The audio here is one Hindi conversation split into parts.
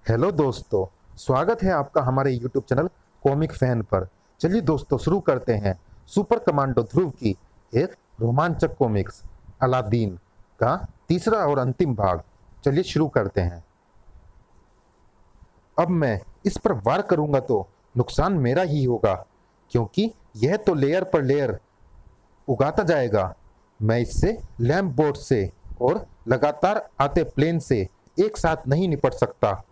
हेलो दोस्तों, स्वागत है आपका हमारे यूट्यूब चैनल कॉमिक फैन पर। चलिए दोस्तों, शुरू करते हैं सुपर कमांडो ध्रुव की एक रोमांचक कॉमिक्स अलादीन का तीसरा और अंतिम भाग। चलिए शुरू करते हैं। अब मैं इस पर वार करूंगा तो नुकसान मेरा ही होगा, क्योंकि यह तो लेयर पर लेयर उगाता जाएगा। मैं इससे लैंप बोर्ड से और लगातार आते प्लेन से एक साथ नहीं निपट सकता।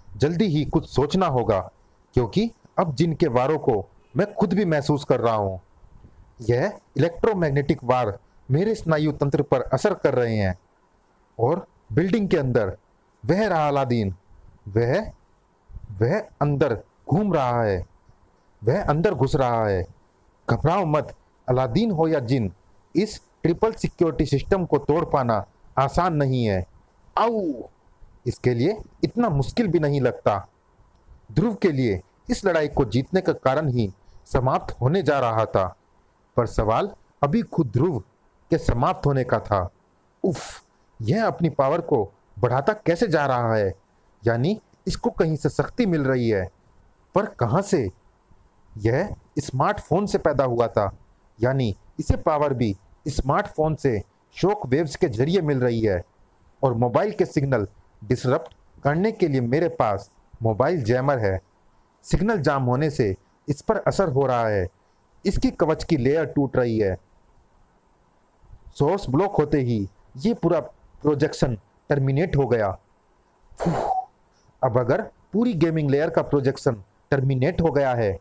जल्दी ही कुछ सोचना होगा, क्योंकि अब जिनके वारों को मैं खुद भी महसूस कर रहा हूं, यह इलेक्ट्रोमैग्नेटिक वार मेरे स्नायु तंत्र पर असर कर रहे हैं। और बिल्डिंग के अंदर वह रहा अलादीन, वह अंदर घूम रहा है, वह अंदर घुस रहा है। घबराओ मत, अलादीन हो या जिन, इस ट्रिपल सिक्योरिटी सिस्टम को तोड़ पाना आसान नहीं है। आऊ, इसके लिए इतना मुश्किल भी नहीं लगता। ध्रुव के लिए इस लड़ाई को जीतने का कारण ही समाप्त होने जा रहा था, पर सवाल अभी खुद ध्रुव के समाप्त होने का था। उफ, यह अपनी पावर को बढ़ाता कैसे जा रहा है, यानी इसको कहीं से शक्ति मिल रही है, पर कहां से? यह स्मार्टफोन से पैदा हुआ था, यानी इसे पावर भी स्मार्टफोन से शॉक वेव्स के जरिए मिल रही है। और मोबाइल के सिग्नल डिसरप्ट करने के लिए मेरे पास मोबाइल जैमर है। सिग्नल जाम होने से इस पर असर हो रहा है, इसकी कवच की लेयर टूट रही है। सोर्स ब्लॉक होते ही ये पूरा प्रोजेक्शन टर्मिनेट हो गया। अब अगर पूरी गेमिंग लेयर का प्रोजेक्शन टर्मिनेट हो गया है,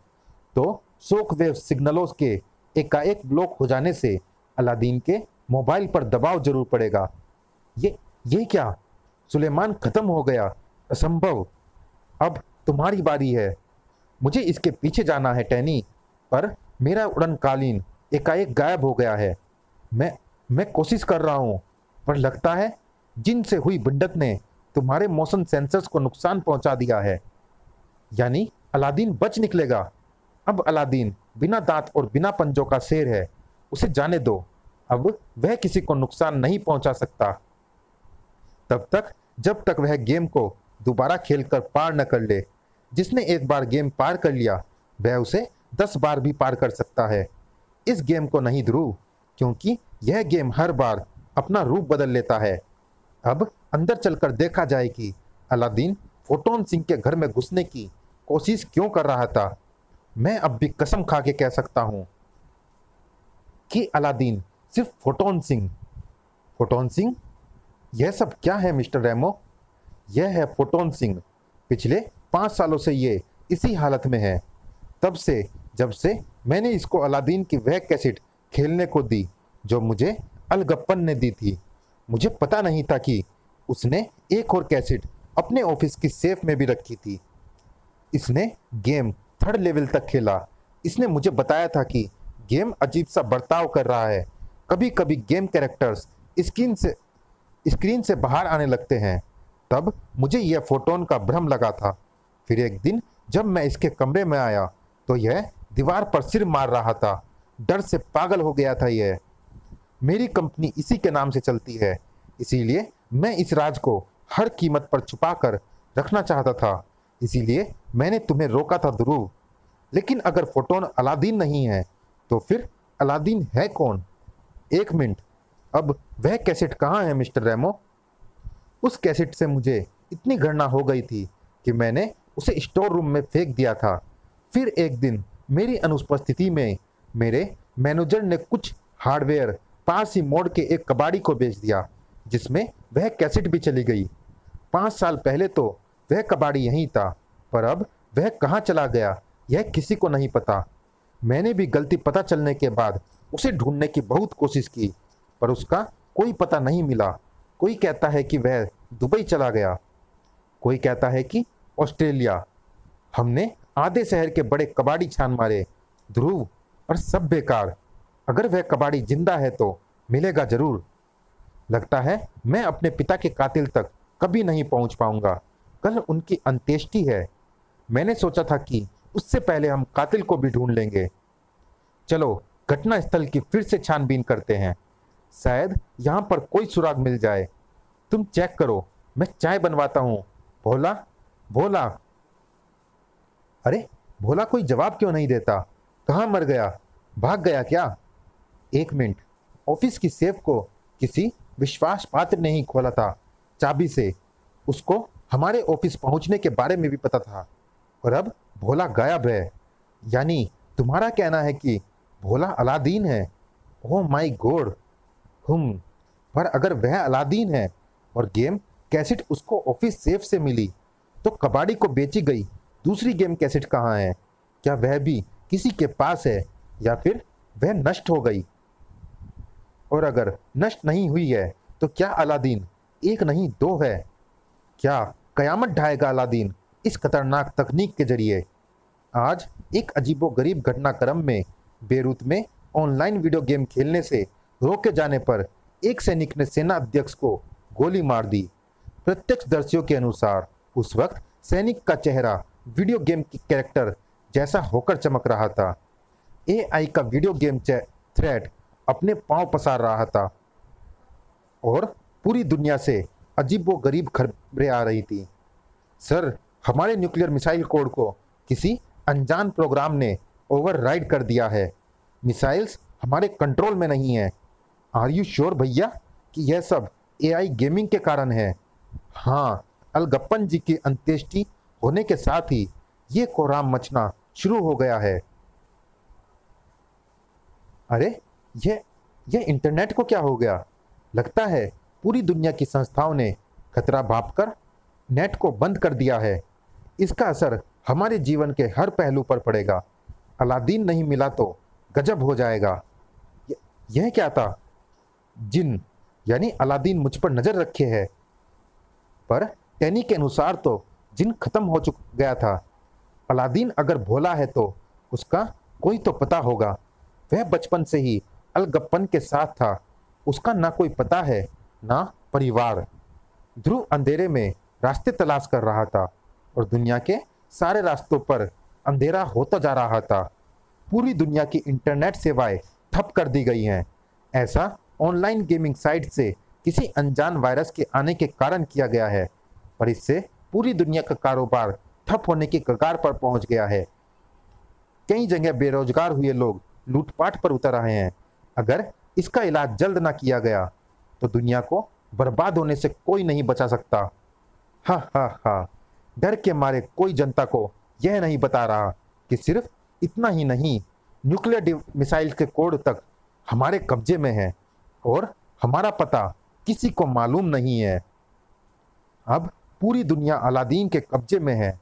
तो शॉक वेव सिग्नलों के एकाएक ब्लॉक हो जाने से अलादीन के मोबाइल पर दबाव जरूर पड़ेगा। ये क्या? सुलेमान खत्म हो गया? असंभव। अब तुम्हारी बारी है। मुझे इसके पीछे जाना है टैनी, पर मेरा उड़न कालीन एकाएक गायब हो गया है। मैं कोशिश कर रहा हूं, पर लगता है जिन से हुई भिड़ंत ने तुम्हारे मोशन सेंसर्स को नुकसान पहुंचा दिया है। यानी अलादीन बच निकलेगा। अब अलादीन बिना दांत और बिना पंजों का शेर है, उसे जाने दो। अब वह किसी को नुकसान नहीं पहुंचा सकता, तब तक जब तक वह गेम को दोबारा खेलकर पार न कर ले। जिसने एक बार गेम पार कर लिया, वह उसे 10 बार भी पार कर सकता है। इस गेम को नहीं ध्रुव, क्योंकि यह गेम हर बार अपना रूप बदल लेता है। अब अंदर चलकर देखा जाए कि अलादीन फोटोन सिंह के घर में घुसने की कोशिश क्यों कर रहा था। मैं अब भी कसम खा के कह सकता हूं कि अलादीन सिर्फ फोटोन सिंह। यह सब क्या है मिस्टर रेमो? यह है फोटोन सिंह। पिछले 5 सालों से ये इसी हालत में है, तब से जब से मैंने इसको अलादीन की वह कैसेट खेलने को दी जो मुझे अलगप्पन ने दी थी। मुझे पता नहीं था कि उसने एक और कैसेट अपने ऑफिस की सेफ में भी रखी थी। इसने गेम 3rd लेवल तक खेला। इसने मुझे बताया था कि गेम अजीब सा बर्ताव कर रहा है। कभी कभी गेम कैरेक्टर्स स्क्रीन से बाहर आने लगते हैं। तब मुझे यह फोटोन का भ्रम लगा था। फिर एक दिन जब मैं इसके कमरे में आया, तो यह दीवार पर सिर मार रहा था। डर से पागल हो गया था। यह मेरी कंपनी इसी के नाम से चलती है, इसीलिए मैं इस राज को हर कीमत पर छुपा कर रखना चाहता था। इसीलिए मैंने तुम्हें रोका था ध्रुव। लेकिन अगर फोटोन अलादीन नहीं है, तो फिर अलादीन है कौन? एक मिनट, अब वह कैसेट कहाँ है मिस्टर रेमो? उस कैसेट से मुझे इतनी घृणा हो गई थी कि मैंने उसे स्टोर रूम में फेंक दिया था। फिर एक दिन मेरी अनुपस्थिति में मेरे मैनेजर ने कुछ हार्डवेयर पास ही मोड़ के एक कबाड़ी को बेच दिया, जिसमें वह कैसेट भी चली गई। 5 साल पहले तो वह कबाड़ी यहीं था, पर अब वह कहाँ चला गया, यह किसी को नहीं पता। मैंने भी गलती पता चलने के बाद उसे ढूंढने की बहुत कोशिश की, पर उसका कोई पता नहीं मिला। कोई कहता है कि वह दुबई चला गया, कोई कहता है कि ऑस्ट्रेलिया। हमने आधे शहर के बड़े कबाड़ी छान मारे ध्रुव, और सब बेकार। अगर वह कबाड़ी जिंदा है तो मिलेगा जरूर। लगता है मैं अपने पिता के कातिल तक कभी नहीं पहुंच पाऊंगा। कल उनकी अंत्येष्टि है। मैंने सोचा था कि उससे पहले हम कातिल को भी ढूंढ लेंगे। चलो घटना स्थल की फिर से छानबीन करते हैं, शायद यहाँ पर कोई सुराग मिल जाए। तुम चेक करो, मैं चाय बनवाता हूँ। भोला, भोला। अरे भोला कोई जवाब क्यों नहीं देता? कहाँ मर गया? भाग गया क्या? एक मिनट, ऑफिस की सेफ को किसी विश्वास पात्र ने ही खोला था चाबी से। उसको हमारे ऑफिस पहुंचने के बारे में भी पता था, और अब भोला गायब है। यानी तुम्हारा कहना है कि भोला अलादीन है? Oh my God. पर अगर वह अलादीन है और गेम कैसेट उसको ऑफिस सेफ से मिली, तो कबाड़ी को बेची गई दूसरी गेम कैसेट कहाँ है? क्या वह भी किसी के पास है, या फिर वह नष्ट हो गई? और अगर नष्ट नहीं हुई है तो क्या अलादीन एक नहीं दो है? क्या कयामत ढाएगा अलादीन इस खतरनाक तकनीक के जरिए? आज एक अजीबोगरीब घटनाक्रम में बेरूत में ऑनलाइन वीडियो गेम खेलने से रोके जाने पर एक सैनिक ने सेना अध्यक्ष को गोली मार दी। प्रत्यक्षदर्शियों के अनुसार उस वक्त सैनिक का चेहरा वीडियो गेम की कैरेक्टर जैसा होकर चमक रहा था। एआई का वीडियो गेम थ्रेड अपने पांव पसार रहा था और पूरी दुनिया से अजीबोगरीब खबरें आ रही थी। सर, हमारे न्यूक्लियर मिसाइल कोड को किसी अनजान प्रोग्राम ने ओवरराइड कर दिया है। मिसाइल्स हमारे कंट्रोल में नहीं है। आर यू श्योर भैया कि यह सब एआई गेमिंग के कारण है? हाँ, अलगप्पन जी की अंत्येष्टि होने के साथ ही ये कोहराम मचना शुरू हो गया है। अरे ये इंटरनेट को क्या हो गया? लगता है पूरी दुनिया की संस्थाओं ने खतरा भांपकर नेट को बंद कर दिया है। इसका असर हमारे जीवन के हर पहलू पर पड़ेगा। अलादीन नहीं मिला तो गजब हो जाएगा। यह क्या था? जिन, यानी अलादीन मुझ पर नजर रखे है। पर टैनी के अनुसार तो जिन खत्म हो गया था। अलादीन अगर भोला है तो उसका कोई तो पता होगा। वह बचपन से ही अलगप्पन के साथ था। उसका ना कोई पता है ना परिवार। ध्रुव अंधेरे में रास्ते तलाश कर रहा था और दुनिया के सारे रास्तों पर अंधेरा होता जा रहा था। पूरी दुनिया की इंटरनेट सेवाएं ठप कर दी गई हैं। ऐसा ऑनलाइन गेमिंग साइट से किसी अनजान वायरस के आने के कारण किया गया है, पर इससे पूरी दुनिया का कारोबार ठप होने की कगार पर पहुंच गया है। कई जगह बेरोजगार हुए लोग लूटपाट पर उतर आए हैं। अगर इसका इलाज जल्द ना किया गया तो दुनिया को बर्बाद होने से कोई नहीं बचा सकता। हा हा हा। डर के मारे कोई जनता को यह नहीं बता रहा कि सिर्फ इतना ही नहीं, न्यूक्लियर मिसाइल के कोड तक हमारे कब्जे में है और हमारा पता किसी को मालूम नहीं है। अब पूरी दुनिया अलादीन के कब्जे में है।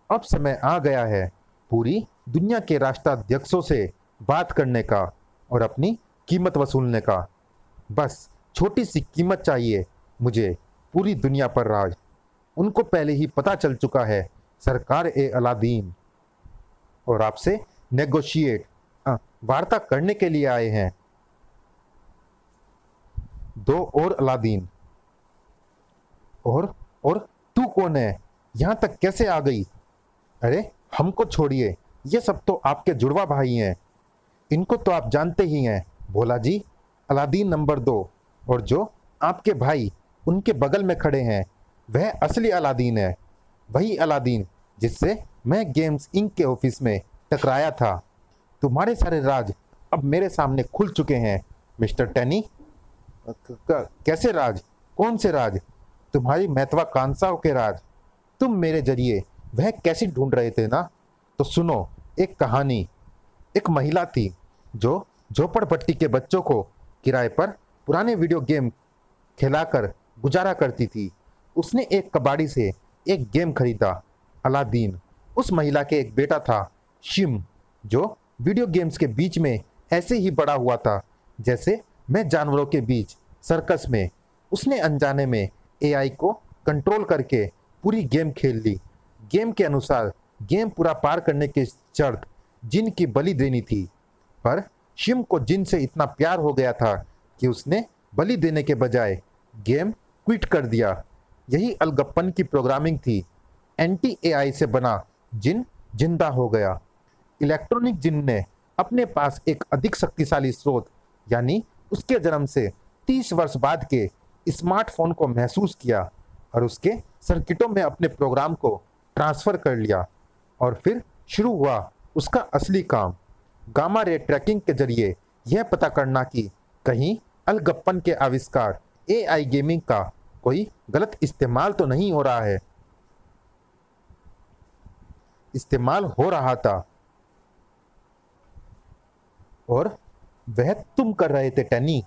अब समय आ गया है पूरी दुनिया के राष्ट्राध्यक्षों से बात करने का और अपनी कीमत वसूलने का। बस छोटी सी कीमत चाहिए मुझे पूरी दुनिया पर राज। उनको पहले ही पता चल चुका है सरकार ए अलादीन, और आपसे नेगोशिएट वार्ता करने के लिए आए हैं। दो और अलादीन। और तू कौन है? यहाँ तक कैसे आ गई? अरे हमको छोड़िए, ये सब तो आपके जुड़वा भाई हैं। इनको तो आप जानते ही हैं भोला जी। अलादीन नंबर 2, और जो आपके भाई उनके बगल में खड़े हैं वह असली अलादीन है। वही अलादीन जिससे मैं गेम्स इंक के ऑफिस में टकराया था। तुम्हारे सारे राज अब मेरे सामने खुल चुके हैं मिस्टर टैनी। कैसे राज? कौन से राज? तुम्हारी महत्वाकांक्षाओं के राज। तुम मेरे जरिए वह कैसे ढूंढ रहे थे ना? तो सुनो एक कहानी। एक महिला थी जो झोपड़पट्टी के बच्चों को किराए पर पुराने वीडियो गेम खिलाकर गुजारा करती थी। उसने एक कबाड़ी से एक गेम खरीदा, अलादीन। उस महिला के एक बेटा था शिम, जो वीडियो गेम्स के बीच में ऐसे ही बड़ा हुआ था जैसे मैं जानवरों के बीच सर्कस में। उसने अनजाने में एआई को कंट्रोल करके पूरी गेम खेल ली। गेम के अनुसार गेम पूरा पार करने की शर्त जिन की बलि देनी थी, पर शिम को जिन से इतना प्यार हो गया था कि उसने बलि देने के बजाय गेम क्विट कर दिया। यही अलगप्पन की प्रोग्रामिंग थी। एंटी एआई से बना जिन जिंदा हो गया। इलेक्ट्रॉनिक जिन ने अपने पास एक अधिक शक्तिशाली स्रोत, यानी उसके जन्म से 30 वर्ष बाद के स्मार्टफोन को महसूस किया और उसके सर्किटों में अपने प्रोग्राम को ट्रांसफर कर लिया और फिर शुरू हुआ उसका असली काम, गामा रे ट्रैकिंग के जरिए यह पता करना कि कहीं अलगप्पन के आविष्कार एआई गेमिंग का कोई गलत इस्तेमाल तो नहीं हो रहा है। इस्तेमाल हो रहा था और वह तुम कर रहे थे टैनी।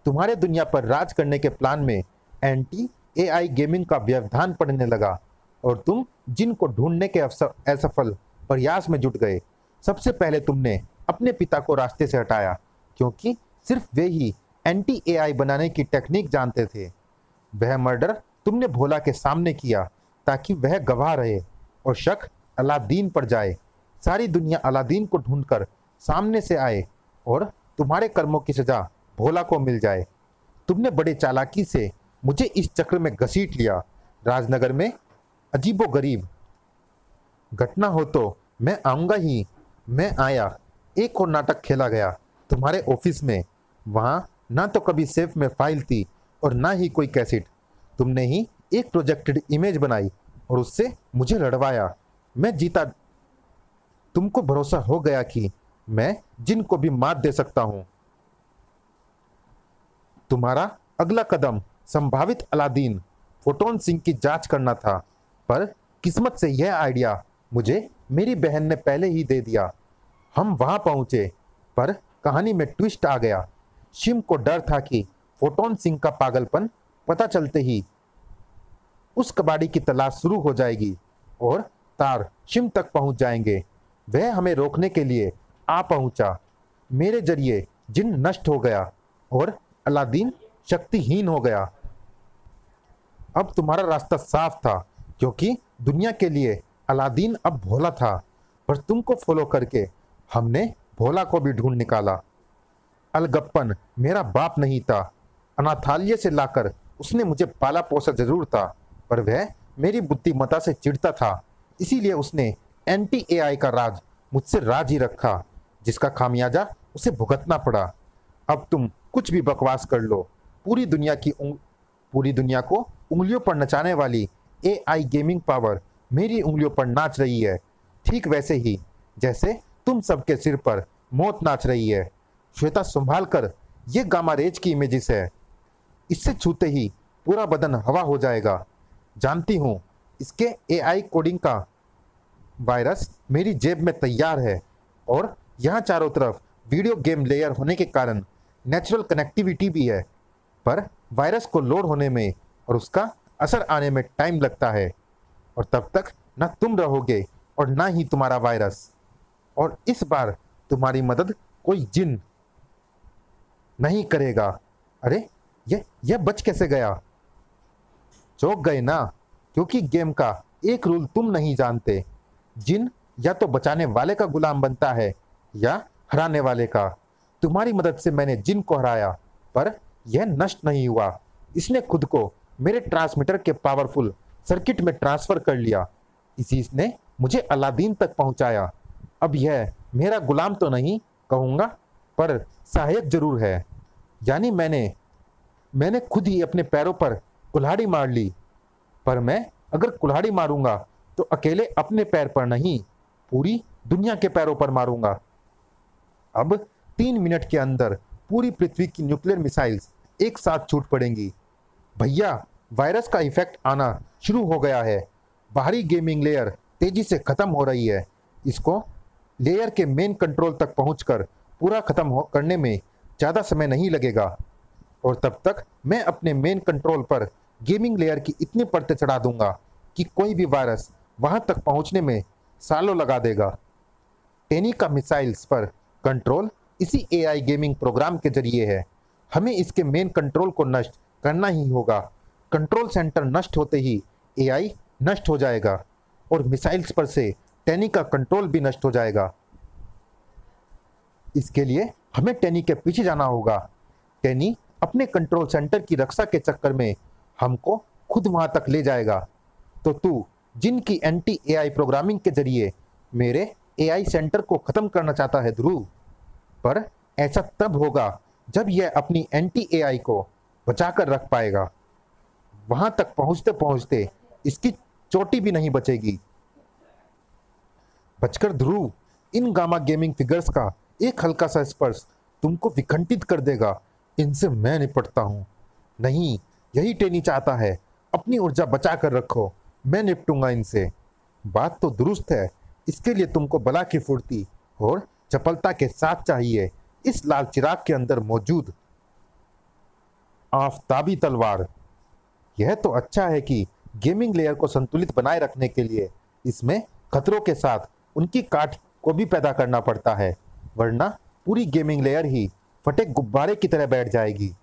तुम्हारे दुनिया पर राज करने के प्लान में एंटी एआई गेमिंग का व्यवधान पड़ने लगा और तुम जिन को ढूंढने के असफल प्रयास में जुट गए। सबसे पहले तुमने अपने पिता को रास्ते से हटाया क्योंकि सिर्फ वे ही एंटी एआई बनाने की टेक्निक जानते थे। वह मर्डर तुमने भोला के सामने किया ताकि वह गवाह रहे और शक अलादीन पर जाए। सारी दुनिया अलादीन को ढूंढकर सामने से आए और तुम्हारे कर्मों की सजा भोला को मिल जाए। तुमने बड़े चालाकी से मुझे इस चक्र में घसीट लिया। राजनगर में अजीबोगरीब घटना हो तो मैं आऊंगा ही। मैं आया। एक और नाटक खेला गया तुम्हारे ऑफिस में। वहां ना तो कभी सेफ में फाइल थी और ना ही कोई कैसेट। तुमने ही एक प्रोजेक्टेड इमेज बनाई और उससे मुझे लड़वाया। मैं जीता। तुमको भरोसा हो गया कि मैं जिन को भी मात दे सकता हूं। तुम्हारा अगला कदम संभावित अलादीन फोटोन सिंह की जांच करना था, पर किस्मत से यह आइडिया मुझे मेरी बहन ने पहले ही दे दिया। हम वहां पहुंचे पर कहानी में ट्विस्ट आ गया। शिम को डर था कि फोटोन सिंह का पागलपन पता चलते ही उस कबाड़ी की तलाश शुरू हो जाएगी और तार शिम तक पहुंच जाएंगे। वह हमें रोकने के लिए आ पहुंचा। मेरे जरिए जिन नष्ट हो गया और अलादीन शक्तिहीन हो गया। अब तुम्हारा रास्ता साफ था क्योंकि दुनिया के लिए अलादीन अब भोला था, पर तुमको फॉलो करके हमने भोला को भी ढूंढ निकाला। अलगप्पन मेरा बाप नहीं था। अनाथालय से लाकर उसने मुझे पाला पोसा जरूर था, पर वह मेरी बुद्धिमत्ता से चिढ़ता था। इसीलिए उसने एंटी एआई का राज मुझसे राज ही रखा, जिसका खामियाजा उसे भुगतना पड़ा। अब तुम कुछ भी बकवास कर लो। पूरी दुनिया को उंगलियों पर नचाने वाली एआई गेमिंग पावर मेरी उंगलियों पर नाच रही है, ठीक वैसे ही जैसे तुम सबके सिर पर मौत नाच रही है। श्वेता, संभाल कर, ये गामा रेज की इमेजेस है। इससे छूते ही पूरा बदन हवा हो जाएगा। जानती हूं इसके एआई कोडिंग का वायरस मेरी जेब में तैयार है और यहाँ चारों तरफ वीडियो गेम लेयर होने के कारण नेचुरल कनेक्टिविटी भी है, पर वायरस को लोड होने में और उसका असर आने में टाइम लगता है और तब तक ना तुम रहोगे और ना ही तुम्हारा वायरस। और इस बार तुम्हारी मदद कोई जिन नहीं करेगा। अरे ये बच कैसे गया? चौंक गए ना, क्योंकि गेम का एक रूल तुम नहीं जानते। जिन या तो बचाने वाले का गुलाम बनता है या हराने वाले का। तुम्हारी मदद से मैंने जिन को हराया, पर यह नष्ट नहीं हुआ। इसने खुद को मेरे ट्रांसमीटर के पावरफुल सर्किट में ट्रांसफर कर लिया। इसी ने मुझे अलादीन तक पहुंचाया। अब यह मेरा गुलाम तो नहीं कहूंगा, पर सहायक जरूर है। यानी मैंने खुद ही अपने पैरों पर कुल्हाड़ी मार ली, पर मैं अगर कुल्हाड़ी मारूंगा तो अकेले अपने पैर पर नहीं, पूरी दुनिया के पैरों पर मारूंगा। अब 3 मिनट के अंदर पूरी पृथ्वी की न्यूक्लियर मिसाइल्स एक साथ छूट पड़ेंगी। भैया, वायरस का इफेक्ट आना शुरू हो गया है। बाहरी गेमिंग लेयर तेजी से खत्म हो रही है। इसको लेयर के मेन कंट्रोल तक पहुंचकर पूरा खत्म करने में ज़्यादा समय नहीं लगेगा और तब तक मैं अपने मेन कंट्रोल पर गेमिंग लेयर की इतनी परतें चढ़ा दूंगा कि कोई भी वायरस वहां तक पहुंचने में सालों लगा देगा। टेनी का मिसाइल्स पर कंट्रोल इसी एआई गेमिंग प्रोग्राम के जरिए है। हमें इसके मेन कंट्रोल को नष्ट करना ही होगा। कंट्रोल सेंटर नष्ट होते ही एआई नष्ट हो जाएगा और मिसाइल्स पर से टेनी का कंट्रोल भी नष्ट हो जाएगा। इसके लिए हमें टेनी के पीछे जाना होगा। टेनी अपने कंट्रोल सेंटर की रक्षा के चक्कर में हमको खुद वहां तक ले जाएगा। तो तू जिनकी एंटी एआई प्रोग्रामिंग के जरिए मेरे एआई सेंटर को खत्म करना चाहता है ध्रुव, पर ऐसा तब होगा जब यह अपनी एंटी एआई को बचाकर रख पाएगा। वहां तक पहुंचते पहुंचते इसकी चोटी भी नहीं बचेगी। बचकर ध्रुव, इन गामा गेमिंग फिगर्स का एक हल्का सा स्पर्श तुमको विखंडित कर देगा। इनसे मैं निपटता हूं। नहीं, यही टेनी चाहता है। अपनी ऊर्जा बचा कर रखो, मैं निपटूंगा इनसे। बात तो दुरुस्त है। इसके लिए तुमको बला की फुर्ती और चपलता के साथ चाहिए इस लाल चिराग के अंदर मौजूद आफताबी तलवार। यह तो अच्छा है कि गेमिंग लेयर को संतुलित बनाए रखने के लिए इसमें खतरों के साथ उनकी काट को भी पैदा करना पड़ता है, वरना पूरी गेमिंग लेयर ही फटे गुब्बारे की तरह बैठ जाएगी।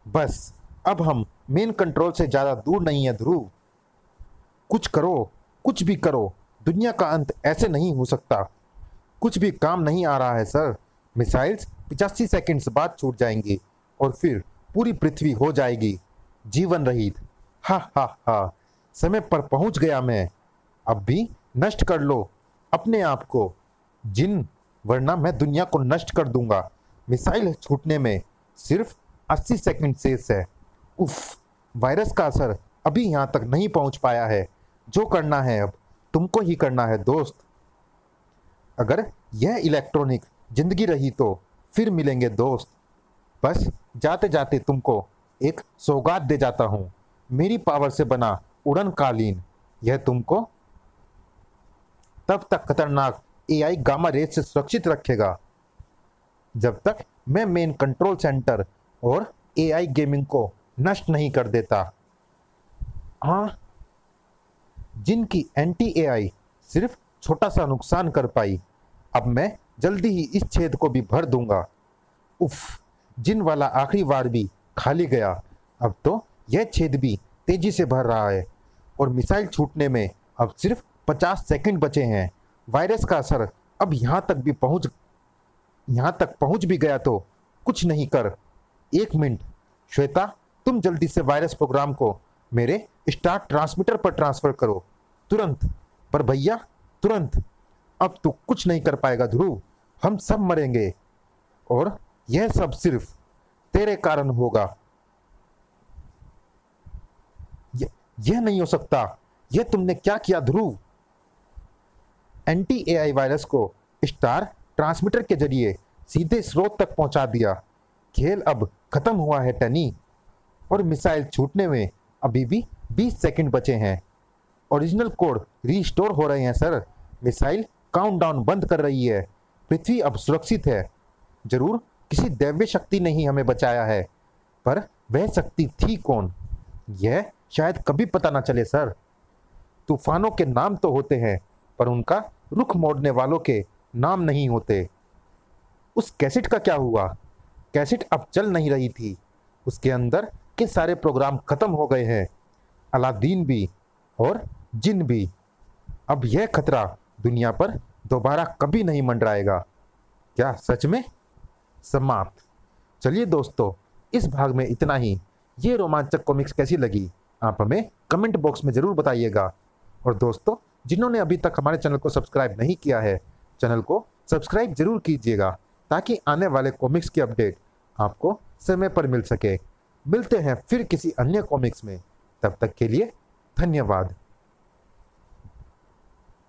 बस अब हम मेन कंट्रोल से ज्यादा दूर नहीं है ध्रुव। कुछ करो, कुछ भी करो, दुनिया का अंत ऐसे नहीं हो सकता। कुछ भी काम नहीं आ रहा है सर। मिसाइल्स 85 सेकंड्स बाद छूट जाएंगी और फिर पूरी पृथ्वी हो जाएगी जीवन रहित। हा हा हा, समय पर पहुंच गया मैं। अब भी नष्ट कर लो अपने आप को जिन, वरना मैं दुनिया को नष्ट कर दूंगा। मिसाइल छूटने में सिर्फ 80 सेकंड शेष है। उफ, वायरस का असर अभी यहां तक नहीं पहुंच पाया है। जो करना है अब तुमको ही करना है दोस्त। अगर यह इलेक्ट्रॉनिक जिंदगी रही तो फिर मिलेंगे दोस्त। बस जाते जाते तुमको एक सौगात दे जाता हूं, मेरी पावर से बना उड़न कालीन। यह तुमको तब तक खतरनाक एआई गामा रेज से सुरक्षित रखेगा जब तक मैं मेन कंट्रोल सेंटर और एआई गेमिंग को नष्ट नहीं कर देता। हाँ, जिनकी एंटी एआई सिर्फ छोटा सा नुकसान कर पाई, अब मैं जल्दी ही इस छेद को भी भर दूंगा। उफ, जिन वाला आखिरी वार भी खाली गया। अब तो यह छेद भी तेजी से भर रहा है और मिसाइल छूटने में अब सिर्फ 50 सेकंड बचे हैं। वायरस का असर अब यहाँ तक पहुँच भी गया तो कुछ नहीं कर। 1 मिनट श्वेता, तुम जल्दी से वायरस प्रोग्राम को मेरे स्टार ट्रांसमीटर पर ट्रांसफर करो तुरंत। पर भैया तुरंत। अब तू कुछ नहीं कर पाएगा ध्रुव, हम सब मरेंगे और यह सब सिर्फ तेरे कारण होगा। यह नहीं हो सकता। यह तुमने क्या किया ध्रुव? एंटी एआई वायरस को स्टार ट्रांसमीटर के जरिए सीधे स्रोत तक पहुंचा दिया। खेल अब खत्म हुआ है टनी, और मिसाइल छूटने में अभी भी 20 सेकंड बचे हैं। ओरिजिनल कोड रीस्टोर हो रहे हैं सर। मिसाइल काउंटडाउन बंद कर रही है। पृथ्वी अब सुरक्षित है। जरूर किसी दैवीय शक्ति ने ही हमें बचाया है, पर वह शक्ति थी कौन, यह शायद कभी पता ना चले सर। तूफानों के नाम तो होते हैं, पर उनका रुख मोड़ने वालों के नाम नहीं होते। उस कैसेट का क्या हुआ? कैसेट अब चल नहीं रही थी। उसके अंदर के सारे प्रोग्राम खत्म हो गए हैं, अलादीन भी और जिन भी। अब यह खतरा दुनिया पर दोबारा कभी नहीं मंडराएगा। क्या सच में? समाप्त। चलिए दोस्तों, इस भाग में इतना ही। ये रोमांचक कॉमिक्स कैसी लगी आप हमें कमेंट बॉक्स में ज़रूर बताइएगा। और दोस्तों, जिन्होंने अभी तक हमारे चैनल को सब्सक्राइब नहीं किया है, चैनल को सब्सक्राइब जरूर कीजिएगा ताकि आने वाले कॉमिक्स की अपडेट आपको समय पर मिल सके। मिलते हैं फिर किसी अन्य कॉमिक्स में। तब तक के लिए धन्यवाद।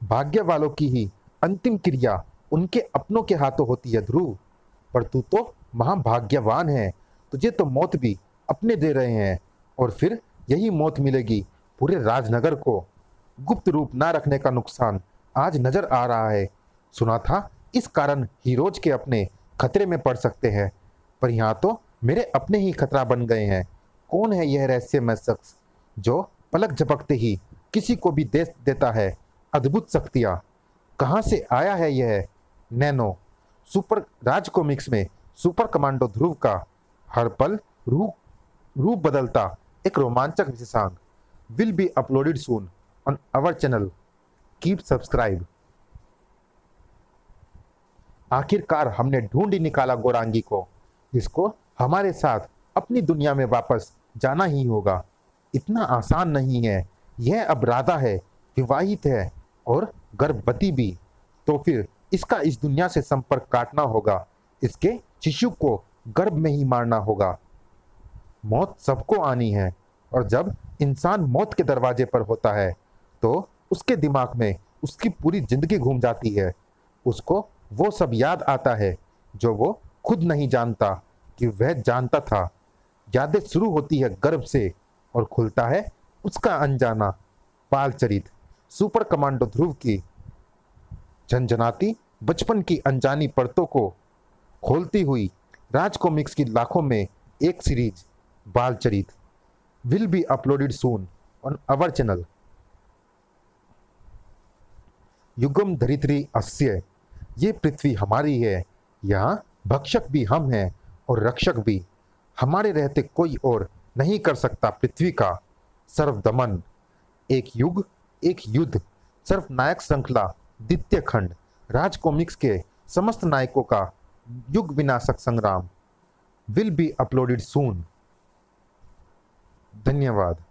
भाग्य वालों की ही अंतिम क्रिया उनके अपनों के हाथों होती है ध्रुव, पर तू तो महाभाग्यवान है। तुझे तो मौत भी अपने दे रहे हैं, और फिर यही मौत मिलेगी पूरे राजनगर को। गुप्त रूप ना रखने का नुकसान आज नजर आ रहा है। सुना था इस कारण हीरोज के अपने खतरे में पड़ सकते हैं, पर यहाँ तो मेरे अपने ही खतरा बन गए हैं। कौन है यह रहस्यमय शख्स जो पलक झपकते ही किसी को भी दे देता है अद्भुत शक्तियाँ? कहाँ से आया है यह नैनो? सुपर राज कॉमिक्स में सुपर कमांडो ध्रुव का हर पल रूप बदलता एक रोमांचक विशेषांक will be uploaded soon on our channel. Keep subscribe. आखिरकार हमने ढूंढ ही निकाला गोरांगी को। इसको हमारे साथ अपनी दुनिया में वापस जाना ही होगा। इतना आसान नहीं है। यह अब राधा है, विवाहित है और गर्भवती भी। तो फिर इसका इस दुनिया से संपर्क काटना होगा। इसके शिशु को गर्भ में ही मारना होगा। मौत सबको आनी है, और जब इंसान मौत के दरवाजे पर होता है तो उसके दिमाग में उसकी पूरी जिंदगी घूम जाती है। उसको वो सब याद आता है जो वो खुद नहीं जानता कि वह जानता था। यादें शुरू होती है गर्भ से और खुलता है उसका अनजाना बाल चरित। सुपर कमांडो ध्रुव की झंझनाती बचपन की अनजानी परतों को खोलती हुई राज कॉमिक्स की लाखों में एक सीरीज बाल चरित will be uploaded soon on our channel। युगम धरित्री अस्य, ये पृथ्वी हमारी है, यहाँ भक्षक भी हम हैं और रक्षक भी। हमारे रहते कोई और नहीं कर सकता पृथ्वी का सर्वदमन। एक युग एक युद्ध, सर्व नायक श्रृंखला द्वितीय खंड, राज कॉमिक्स के समस्त नायकों का युग विनाशक संग्राम will be uploaded soon। धन्यवाद।